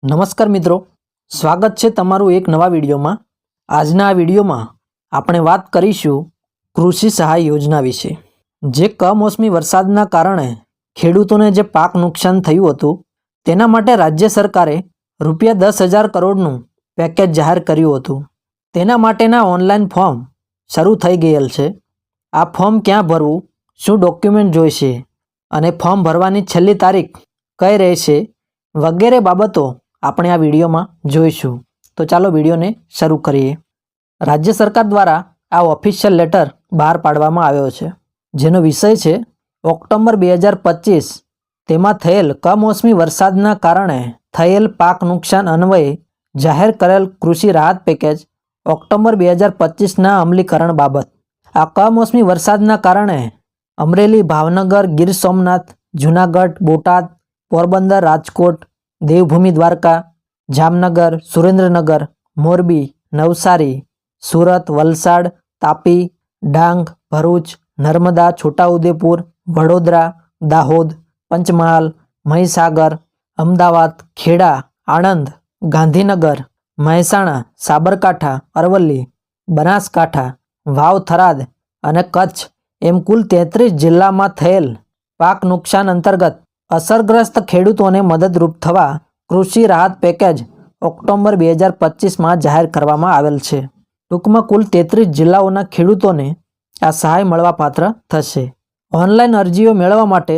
નમસ્કાર મિત્રો, સ્વાગત છે તમારું એક નવા વિડીયોમાં। આજના આ વિડીયોમાં આપણે વાત કરીશું કૃષિ સહાય યોજના વિશે। જે કમોસમી વરસાદના કારણે ખેડૂતોને જે પાક નુકસાન થયું હતું તેના માટે રાજ્ય સરકારે ₹10,000 કરોડનું પેકેજ જાહેર કર્યું હતું। તેના માટેના ઓનલાઈન ફોર્મ શરૂ થઈ ગયેલ છે। આ ફોર્મ ક્યાં ભરવું, શું ડોક્યુમેન્ટ જોઈશે અને ફોર્મ ભરવાની છેલ્લી તારીખ કઈ રહેશે વગેરે બાબતો આપણે આ વિડીયોમાં જોઈશું। તો ચાલો વિડીયોને શરૂ કરીએ। રાજ્ય સરકાર દ્વારા આ ઓફિશિયલ લેટર બહાર પાડવામાં આવ્યો છે, જેનો વિષય છે ઓક્ટોબર 2025। તેમાં થયેલ કમોસમી વરસાદના કારણે થયેલ પાક નુકસાન અન્વયે જાહેર કરેલ કૃષિ રાહત પેકેજ ઓક્ટોબર 2025ના અમલીકરણ બાબત। આ કમોસમી વરસાદના કારણે અમરેલી, ભાવનગર, ગીર સોમનાથ, જૂનાગઢ, બોટાદ, પોરબંદર, રાજકોટ, દેવભૂમિ દ્વારકા, જામનગર, સુરેન્દ્રનગર, મોરબી, નવસારી, સુરત, વલસાડ, તાપી, ડાંગ, ભરૂચ, નર્મદા, છોટાઉદેપુર, વડોદરા, દાહોદ, પંચમહાલ, મહીસાગર, અમદાવાદ, ખેડા, આણંદ, ગાંધીનગર, મહેસાણા, સાબરકાંઠા, અરવલ્લી, બનાસકાંઠા, વાવ, થરાદ અને કચ્છ એમ કુલ 33 જિલ્લામાં થયેલ પાક નુકસાન અંતર્ગત અસરગ્રસ્ત ખેડૂતોને મદદરૂપ થવા કૃષિ રાહત પેકેજ ઓક્ટોબર 2025માં જાહેર કરવામાં આવેલ છે। ટૂંકમાં કુલ 33 જિલ્લાઓના ખેડૂતોને આ સહાય મળવાપાત્ર થશે। ઓનલાઈન અરજીઓ મેળવવા માટે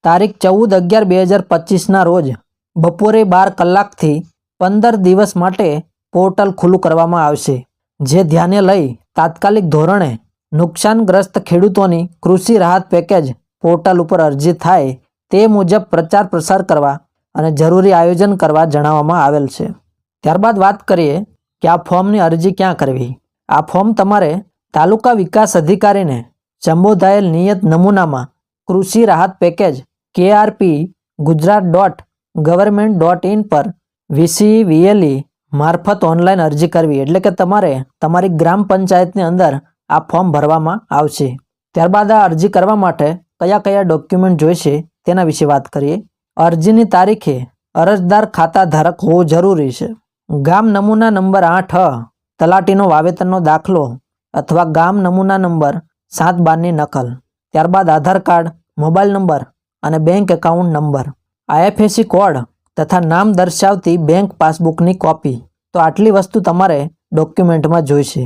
તારીખ 14/11/2025ના રોજ બપોરે 12 કલાકથી 15 દિવસ માટે પોર્ટલ ખુલ્લું કરવામાં આવશે, જે ધ્યાને લઈ તાત્કાલિક ધોરણે નુકસાનગ્રસ્ત ખેડૂતોની કૃષિ રાહત પેકેજ પોર્ટલ ઉપર અરજી થાય તે મુજબ પ્રચાર પ્રસાર કરવા અને જરૂરી આયોજન કરવા જણાવવામાં આવેલ છે। ત્યારબાદ વાત કરીએ કે આ ફોર્મની અરજી ક્યાં કરવી। આ ફોર્મ તમારે તાલુકા વિકાસ અધિકારીને સંબોધાયેલ નિયત નમૂનામાં કૃષિ રાહત પેકેજ krp.gujarat.government.in પર VCVLE મારફત ઓનલાઈન અરજી કરવી। એટલે કે તમારે તમારી ગ્રામ પંચાયતની અંદર આ ફોર્મ ભરવામાં આવશે। ત્યારબાદ આ અરજી કરવા માટે કયા કયા ડોક્યુમેન્ટ જોઈશે તેના વિશે વાત કરીએ। અરજીની તારીખે અરજદાર ખાતા ધારક હોવો જરૂરી છે। ગામ નમૂના નંબર 8 તલાટીનો વાવેતરનો દાખલો અથવા ગામ નમૂના નંબર 7/12ની નકલ। ત્યારબાદ આધાર કાર્ડ, મોબાઈલ નંબર અને bank account number, IFSC code તથા નામ દર્શાવતી બેંક પાસબુકની કોપી। તો આટલી વસ્તુ તમારે ડોક્યુમેન્ટમાં જોઈશે।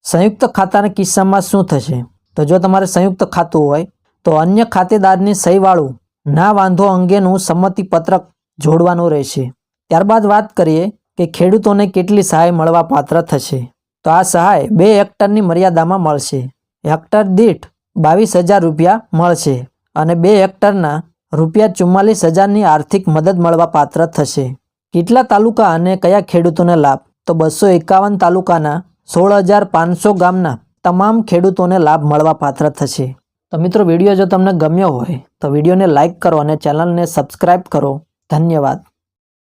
સંયુક્ત ખાતાના કિસ્સામાં શું થશે? તો જો તમારે સંયુક્ત ખાતું હોય તો અન્ય ખાતેદારની સહીવાળું ના વાંધો અંગેનું સંમતિપત્રક જોડવાનું રહેશે। ત્યારબાદ વાત કરીએ કે ખેડૂતોને કેટલી સહાય મળવા પાત્ર થશે। તો આ સહાય 2 હેક્ટરની મર્યાદામાં મળશે। હેક્ટર દીઠ ₹22,000 મળશે અને 2 હેક્ટરના ₹44,000ની આર્થિક મદદ મળવા પાત્ર થશે। કેટલા તાલુકા અને કયા ખેડૂતોને લાભ? તો 251 તાલુકાના 16,500 ગામના તમામ ખેડૂતોને લાભ મળવા પાત્ર થશે। તો મિત્રો, વિડીયો જો તમને ગમ્યો હોય તો વિડીયોને લાઇક કરો અને ચેનલને સબસ્ક્રાઇબ કરો। ધન્યવાદ।